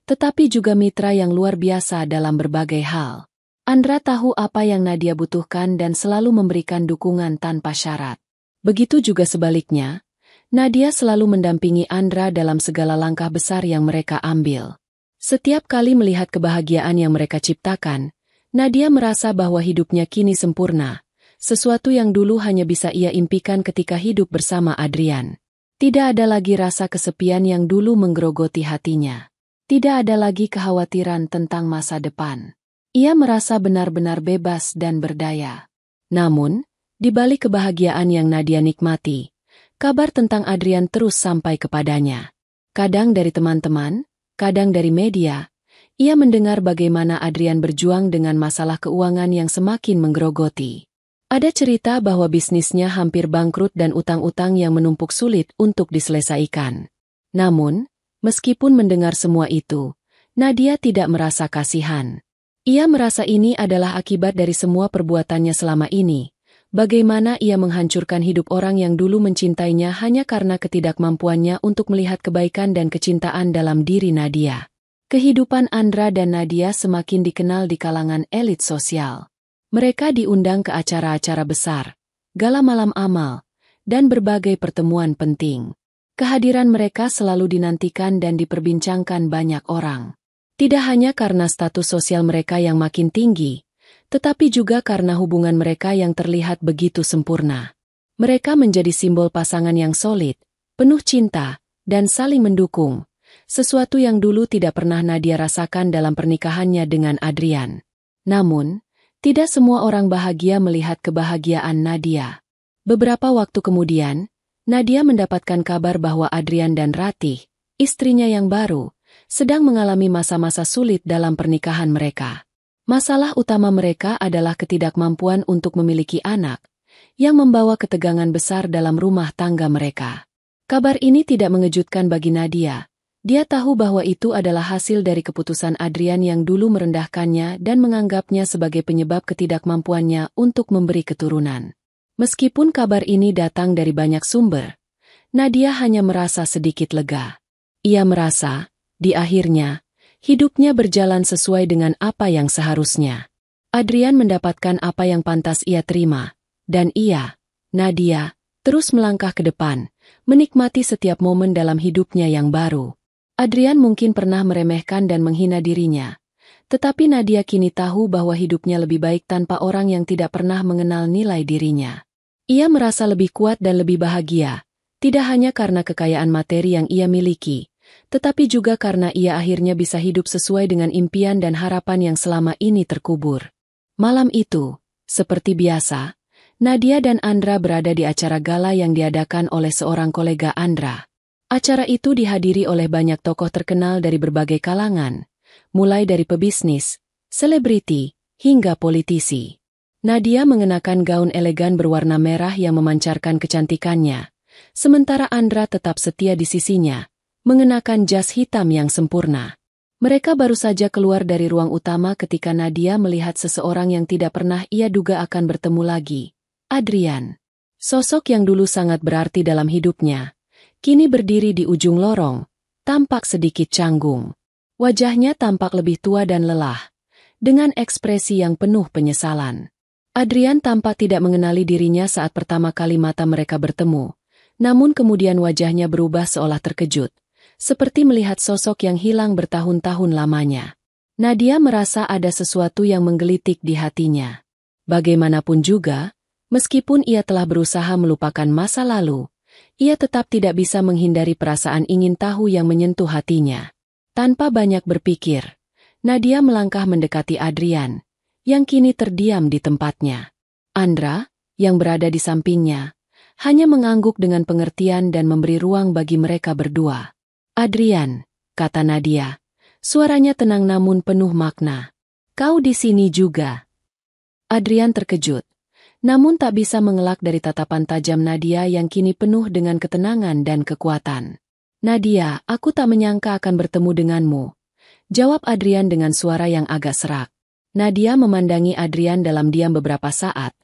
tetapi juga mitra yang luar biasa dalam berbagai hal. Andra tahu apa yang Nadia butuhkan dan selalu memberikan dukungan tanpa syarat. Begitu juga sebaliknya, Nadia selalu mendampingi Andra dalam segala langkah besar yang mereka ambil. Setiap kali melihat kebahagiaan yang mereka ciptakan, Nadia merasa bahwa hidupnya kini sempurna, sesuatu yang dulu hanya bisa ia impikan ketika hidup bersama Adrian. Tidak ada lagi rasa kesepian yang dulu menggerogoti hatinya. Tidak ada lagi kekhawatiran tentang masa depan. Ia merasa benar-benar bebas dan berdaya. Namun, di balik kebahagiaan yang Nadia nikmati, kabar tentang Adrian terus sampai kepadanya. Kadang dari teman-teman, kadang dari media, ia mendengar bagaimana Adrian berjuang dengan masalah keuangan yang semakin menggerogoti. Ada cerita bahwa bisnisnya hampir bangkrut dan utang-utang yang menumpuk sulit untuk diselesaikan. Namun, meskipun mendengar semua itu, Nadia tidak merasa kasihan. Ia merasa ini adalah akibat dari semua perbuatannya selama ini. Bagaimana ia menghancurkan hidup orang yang dulu mencintainya hanya karena ketidakmampuannya untuk melihat kebaikan dan kecintaan dalam diri Nadia. Kehidupan Andra dan Nadia semakin dikenal di kalangan elit sosial. Mereka diundang ke acara-acara besar, gala malam amal, dan berbagai pertemuan penting. Kehadiran mereka selalu dinantikan dan diperbincangkan banyak orang. Tidak hanya karena status sosial mereka yang makin tinggi, tetapi juga karena hubungan mereka yang terlihat begitu sempurna. Mereka menjadi simbol pasangan yang solid, penuh cinta, dan saling mendukung, sesuatu yang dulu tidak pernah Nadia rasakan dalam pernikahannya dengan Adrian. Namun, tidak semua orang bahagia melihat kebahagiaan Nadia. Beberapa waktu kemudian, Nadia mendapatkan kabar bahwa Adrian dan Ratih, istrinya yang baru, sedang mengalami masa-masa sulit dalam pernikahan mereka. Masalah utama mereka adalah ketidakmampuan untuk memiliki anak, yang membawa ketegangan besar dalam rumah tangga mereka. Kabar ini tidak mengejutkan bagi Nadia. Dia tahu bahwa itu adalah hasil dari keputusan Adrian yang dulu merendahkannya dan menganggapnya sebagai penyebab ketidakmampuannya untuk memberi keturunan. Meskipun kabar ini datang dari banyak sumber, Nadia hanya merasa sedikit lega. Ia merasa, di akhirnya, hidupnya berjalan sesuai dengan apa yang seharusnya. Adrian mendapatkan apa yang pantas ia terima, dan ia, Nadia, terus melangkah ke depan, menikmati setiap momen dalam hidupnya yang baru. Adrian mungkin pernah meremehkan dan menghina dirinya, tetapi Nadia kini tahu bahwa hidupnya lebih baik tanpa orang yang tidak pernah mengenal nilai dirinya. Ia merasa lebih kuat dan lebih bahagia, Tidak hanya karena kekayaan materi yang ia miliki, tetapi juga karena ia akhirnya bisa hidup sesuai dengan impian dan harapan yang selama ini terkubur. Malam itu, seperti biasa, Nadia dan Andra berada di acara gala yang diadakan oleh seorang kolega Andra. Acara itu dihadiri oleh banyak tokoh terkenal dari berbagai kalangan, mulai dari pebisnis, selebriti, hingga politisi. Nadia mengenakan gaun elegan berwarna merah yang memancarkan kecantikannya, sementara Andra tetap setia di sisinya, mengenakan jas hitam yang sempurna. Mereka baru saja keluar dari ruang utama ketika Nadia melihat seseorang yang tidak pernah ia duga akan bertemu lagi, Adrian. Sosok yang dulu sangat berarti dalam hidupnya, kini berdiri di ujung lorong, tampak sedikit canggung. Wajahnya tampak lebih tua dan lelah, dengan ekspresi yang penuh penyesalan. Adrian tampak tidak mengenali dirinya saat pertama kali mata mereka bertemu, namun kemudian wajahnya berubah seolah terkejut, seperti melihat sosok yang hilang bertahun-tahun lamanya. Nadia merasa ada sesuatu yang menggelitik di hatinya. Bagaimanapun juga, meskipun ia telah berusaha melupakan masa lalu, ia tetap tidak bisa menghindari perasaan ingin tahu yang menyentuh hatinya. Tanpa banyak berpikir, Nadia melangkah mendekati Adrian, yang kini terdiam di tempatnya. Andra, yang berada di sampingnya, hanya mengangguk dengan pengertian dan memberi ruang bagi mereka berdua. Adrian, kata Nadia, suaranya tenang namun penuh makna. Kau di sini juga. Adrian terkejut, namun tak bisa mengelak dari tatapan tajam Nadia yang kini penuh dengan ketenangan dan kekuatan. Nadia, aku tak menyangka akan bertemu denganmu, jawab Adrian dengan suara yang agak serak. Nadia memandangi Adrian dalam diam beberapa saat,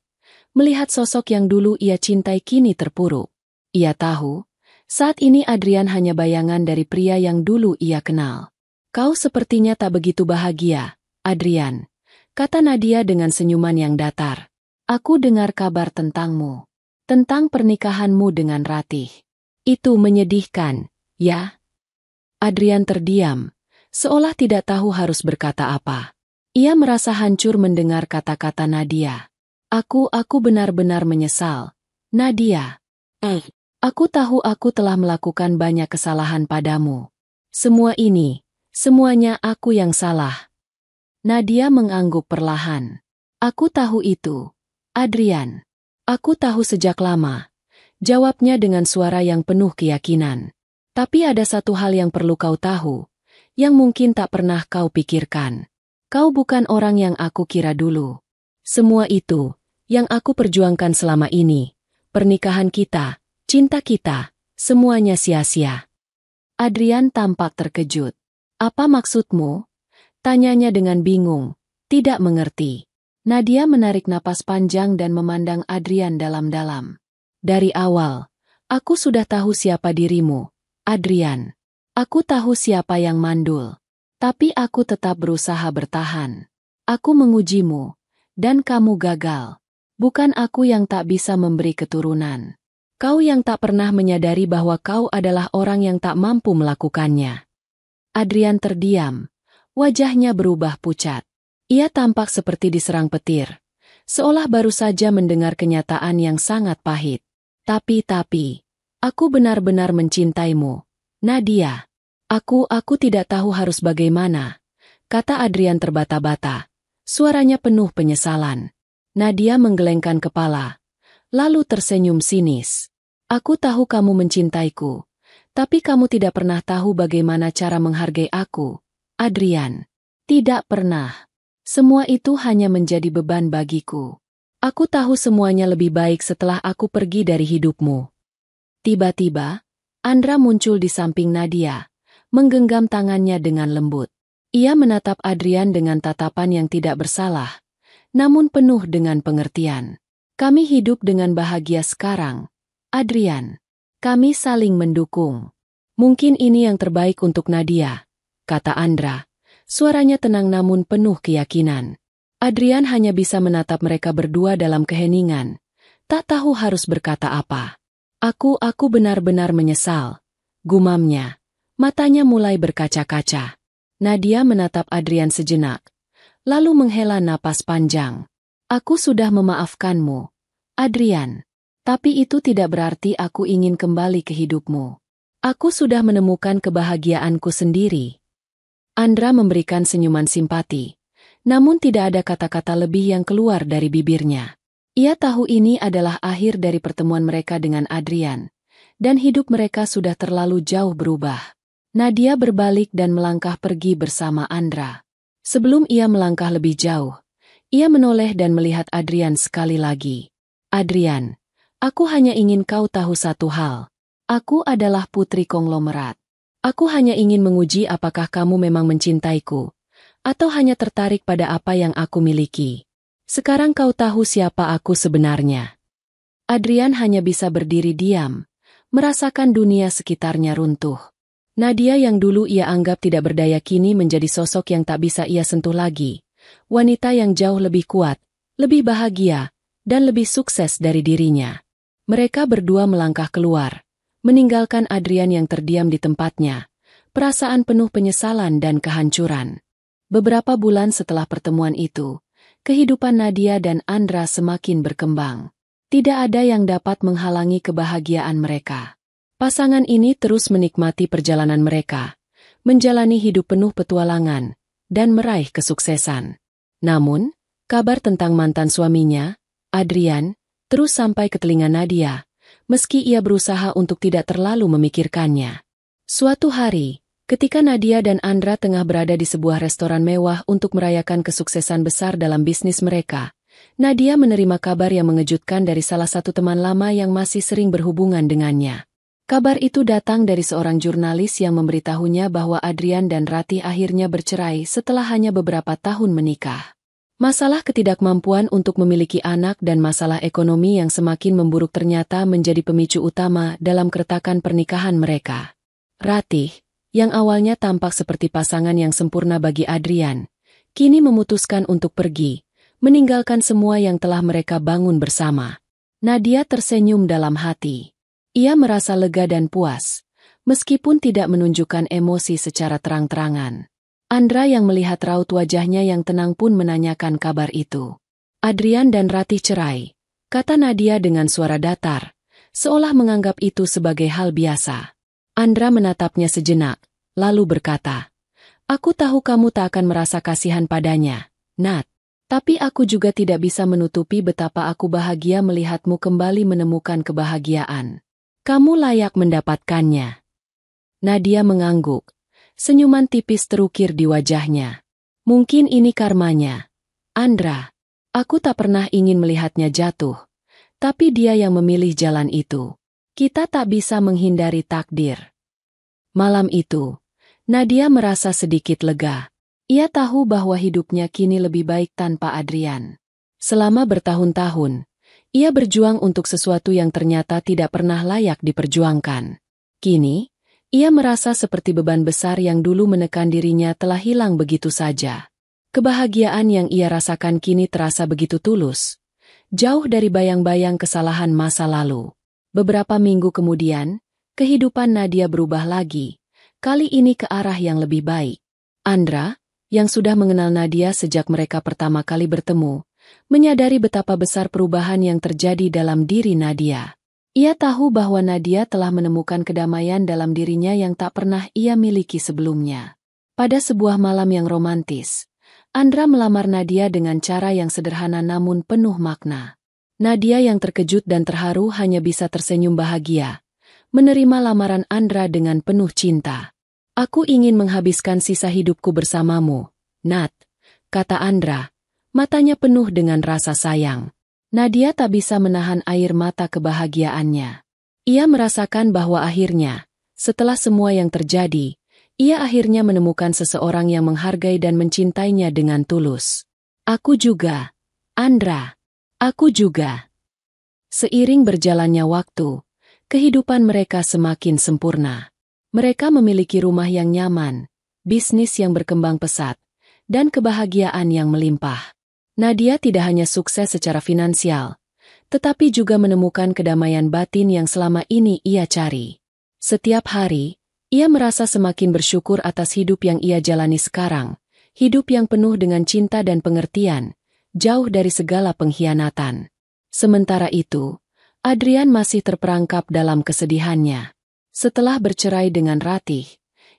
melihat sosok yang dulu ia cintai kini terpuruk. Ia tahu, saat ini Adrian hanya bayangan dari pria yang dulu ia kenal. Kau sepertinya tak begitu bahagia, Adrian, kata Nadia dengan senyuman yang datar. Aku dengar kabar tentangmu, tentang pernikahanmu dengan Ratih. Itu menyedihkan, ya? Adrian terdiam, seolah tidak tahu harus berkata apa. Ia merasa hancur mendengar kata-kata Nadia. Aku benar-benar menyesal, Nadia. Aku tahu aku telah melakukan banyak kesalahan padamu. Semuanya aku yang salah. Nadia mengangguk perlahan. Aku tahu itu, Adrian. Aku tahu sejak lama, jawabnya dengan suara yang penuh keyakinan. Tapi ada satu hal yang perlu kau tahu, yang mungkin tak pernah kau pikirkan. Kau bukan orang yang aku kira dulu. Semua itu, yang aku perjuangkan selama ini, pernikahan kita, cinta kita, semuanya sia-sia. Adrian tampak terkejut. Apa maksudmu? Tanyanya dengan bingung, tidak mengerti. Nadia menarik napas panjang dan memandang Adrian dalam-dalam. Dari awal, aku sudah tahu siapa dirimu, Adrian. Aku tahu siapa yang mandul. Tapi aku tetap berusaha bertahan. Aku mengujimu, dan kamu gagal. Bukan aku yang tak bisa memberi keturunan. Kau yang tak pernah menyadari bahwa kau adalah orang yang tak mampu melakukannya. Adrian terdiam, wajahnya berubah pucat. Ia tampak seperti diserang petir, seolah baru saja mendengar kenyataan yang sangat pahit. Tapi, aku benar-benar mencintaimu, Nadia. Aku tidak tahu harus bagaimana, kata Adrian terbata-bata. Suaranya penuh penyesalan. Nadia menggelengkan kepala, lalu tersenyum sinis. Aku tahu kamu mencintaiku, tapi kamu tidak pernah tahu bagaimana cara menghargai aku, Adrian. Tidak pernah. Semua itu hanya menjadi beban bagiku. Aku tahu semuanya lebih baik setelah aku pergi dari hidupmu. Tiba-tiba, Andra muncul di samping Nadia, menggenggam tangannya dengan lembut. Ia menatap Adrian dengan tatapan yang tidak bersalah, namun penuh dengan pengertian. Kami hidup dengan bahagia sekarang, Adrian. Kami saling mendukung. Mungkin ini yang terbaik untuk Nadia, kata Andra. Suaranya tenang namun penuh keyakinan. Adrian hanya bisa menatap mereka berdua dalam keheningan, tak tahu harus berkata apa. Aku benar-benar menyesal, gumamnya. Matanya mulai berkaca-kaca. Nadia menatap Adrian sejenak, lalu menghela napas panjang. Aku sudah memaafkanmu, Adrian. Tapi itu tidak berarti aku ingin kembali ke hidupmu. Aku sudah menemukan kebahagiaanku sendiri. Andra memberikan senyuman simpati, namun tidak ada kata-kata lebih yang keluar dari bibirnya. Ia tahu ini adalah akhir dari pertemuan mereka dengan Adrian, dan hidup mereka sudah terlalu jauh berubah. Nadia berbalik dan melangkah pergi bersama Andra. Sebelum ia melangkah lebih jauh, ia menoleh dan melihat Adrian sekali lagi. Adrian, aku hanya ingin kau tahu satu hal. Aku adalah putri konglomerat. Aku hanya ingin menguji apakah kamu memang mencintaiku, atau hanya tertarik pada apa yang aku miliki. Sekarang kau tahu siapa aku sebenarnya. Adrian hanya bisa berdiri diam, merasakan dunia sekitarnya runtuh. Nadia yang dulu ia anggap tidak berdaya kini menjadi sosok yang tak bisa ia sentuh lagi. Wanita yang jauh lebih kuat, lebih bahagia, dan lebih sukses dari dirinya. Mereka berdua melangkah keluar, meninggalkan Adrian yang terdiam di tempatnya, perasaan penuh penyesalan dan kehancuran. Beberapa bulan setelah pertemuan itu, kehidupan Nadia dan Andra semakin berkembang. Tidak ada yang dapat menghalangi kebahagiaan mereka. Pasangan ini terus menikmati perjalanan mereka, menjalani hidup penuh petualangan, dan meraih kesuksesan. Namun, kabar tentang mantan suaminya, Adrian, terus sampai ke telinga Nadia, meski ia berusaha untuk tidak terlalu memikirkannya. Suatu hari, ketika Nadia dan Andra tengah berada di sebuah restoran mewah untuk merayakan kesuksesan besar dalam bisnis mereka, Nadia menerima kabar yang mengejutkan dari salah satu teman lama yang masih sering berhubungan dengannya. Kabar itu datang dari seorang jurnalis yang memberitahunya bahwa Adrian dan Ratih akhirnya bercerai setelah hanya beberapa tahun menikah. Masalah ketidakmampuan untuk memiliki anak dan masalah ekonomi yang semakin memburuk ternyata menjadi pemicu utama dalam keretakan pernikahan mereka. Ratih, yang awalnya tampak seperti pasangan yang sempurna bagi Adrian, kini memutuskan untuk pergi, meninggalkan semua yang telah mereka bangun bersama. Nadia tersenyum dalam hati. Ia merasa lega dan puas, meskipun tidak menunjukkan emosi secara terang-terangan. Andra yang melihat raut wajahnya yang tenang pun menanyakan kabar itu. Adrian dan Ratih cerai, kata Nadia dengan suara datar, seolah menganggap itu sebagai hal biasa. Andra menatapnya sejenak, lalu berkata, "Aku tahu kamu tak akan merasa kasihan padanya, Nat. Tapi aku juga tidak bisa menutupi betapa aku bahagia melihatmu kembali menemukan kebahagiaan. Kamu layak mendapatkannya." Nadia mengangguk. Senyuman tipis terukir di wajahnya. Mungkin ini karmanya. Andra, aku tak pernah ingin melihatnya jatuh. Tapi dia yang memilih jalan itu. Kita tak bisa menghindari takdir. Malam itu, Nadia merasa sedikit lega. Ia tahu bahwa hidupnya kini lebih baik tanpa Adrian. Selama bertahun-tahun, ia berjuang untuk sesuatu yang ternyata tidak pernah layak diperjuangkan. Kini, ia merasa seperti beban besar yang dulu menekan dirinya telah hilang begitu saja. Kebahagiaan yang ia rasakan kini terasa begitu tulus, jauh dari bayang-bayang kesalahan masa lalu. Beberapa minggu kemudian, kehidupan Nadia berubah lagi, kali ini ke arah yang lebih baik. Andra, yang sudah mengenal Nadia sejak mereka pertama kali bertemu, menyadari betapa besar perubahan yang terjadi dalam diri Nadia. Ia tahu bahwa Nadia telah menemukan kedamaian dalam dirinya yang tak pernah ia miliki sebelumnya. Pada sebuah malam yang romantis, Andra melamar Nadia dengan cara yang sederhana namun penuh makna. Nadia yang terkejut dan terharu hanya bisa tersenyum bahagia, menerima lamaran Andra dengan penuh cinta. "Aku ingin menghabiskan sisa hidupku bersamamu, Nat," kata Andra. Matanya penuh dengan rasa sayang. Nadia tak bisa menahan air mata kebahagiaannya. Ia merasakan bahwa akhirnya, setelah semua yang terjadi, ia akhirnya menemukan seseorang yang menghargai dan mencintainya dengan tulus. "Aku juga, Andra. Aku juga." Seiring berjalannya waktu, kehidupan mereka semakin sempurna. Mereka memiliki rumah yang nyaman, bisnis yang berkembang pesat, dan kebahagiaan yang melimpah. Nadia tidak hanya sukses secara finansial, tetapi juga menemukan kedamaian batin yang selama ini ia cari. Setiap hari, ia merasa semakin bersyukur atas hidup yang ia jalani sekarang, hidup yang penuh dengan cinta dan pengertian, jauh dari segala pengkhianatan. Sementara itu, Adrian masih terperangkap dalam kesedihannya. Setelah bercerai dengan Ratih,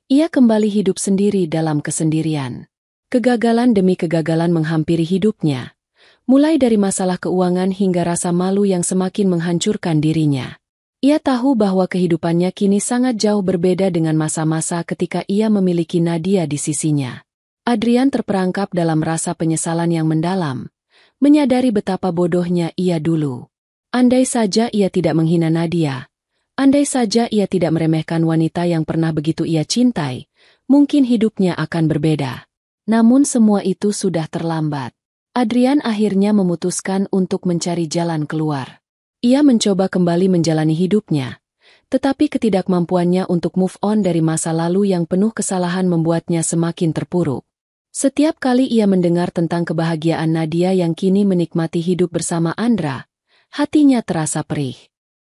ia kembali hidup sendiri dalam kesendirian. Kegagalan demi kegagalan menghampiri hidupnya, mulai dari masalah keuangan hingga rasa malu yang semakin menghancurkan dirinya. Ia tahu bahwa kehidupannya kini sangat jauh berbeda dengan masa-masa ketika ia memiliki Nadia di sisinya. Adrian terperangkap dalam rasa penyesalan yang mendalam, menyadari betapa bodohnya ia dulu. Andai saja ia tidak menghina Nadia, andai saja ia tidak meremehkan wanita yang pernah begitu ia cintai, mungkin hidupnya akan berbeda. Namun semua itu sudah terlambat. Adrian akhirnya memutuskan untuk mencari jalan keluar. Ia mencoba kembali menjalani hidupnya, tetapi ketidakmampuannya untuk move on dari masa lalu yang penuh kesalahan membuatnya semakin terpuruk. Setiap kali ia mendengar tentang kebahagiaan Nadia yang kini menikmati hidup bersama Andra, hatinya terasa perih.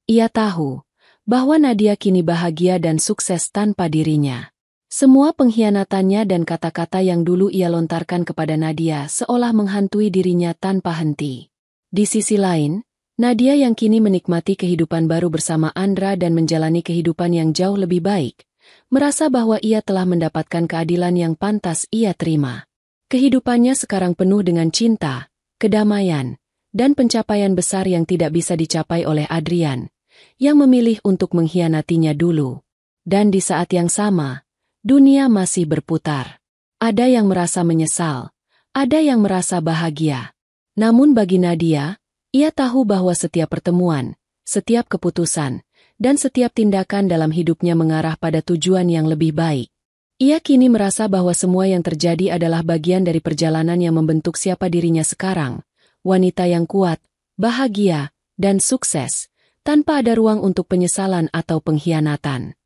Ia tahu bahwa Nadia kini bahagia dan sukses tanpa dirinya. Semua pengkhianatannya dan kata-kata yang dulu ia lontarkan kepada Nadia seolah menghantui dirinya tanpa henti. Di sisi lain, Nadia yang kini menikmati kehidupan baru bersama Andra dan menjalani kehidupan yang jauh lebih baik, merasa bahwa ia telah mendapatkan keadilan yang pantas ia terima. Kehidupannya sekarang penuh dengan cinta, kedamaian, dan pencapaian besar yang tidak bisa dicapai oleh Adrian, yang memilih untuk mengkhianatinya dulu. Dan di saat yang sama, dunia masih berputar. Ada yang merasa menyesal, ada yang merasa bahagia. Namun bagi Nadia, ia tahu bahwa setiap pertemuan, setiap keputusan, dan setiap tindakan dalam hidupnya mengarah pada tujuan yang lebih baik. Ia kini merasa bahwa semua yang terjadi adalah bagian dari perjalanan yang membentuk siapa dirinya sekarang, wanita yang kuat, bahagia, dan sukses, tanpa ada ruang untuk penyesalan atau pengkhianatan.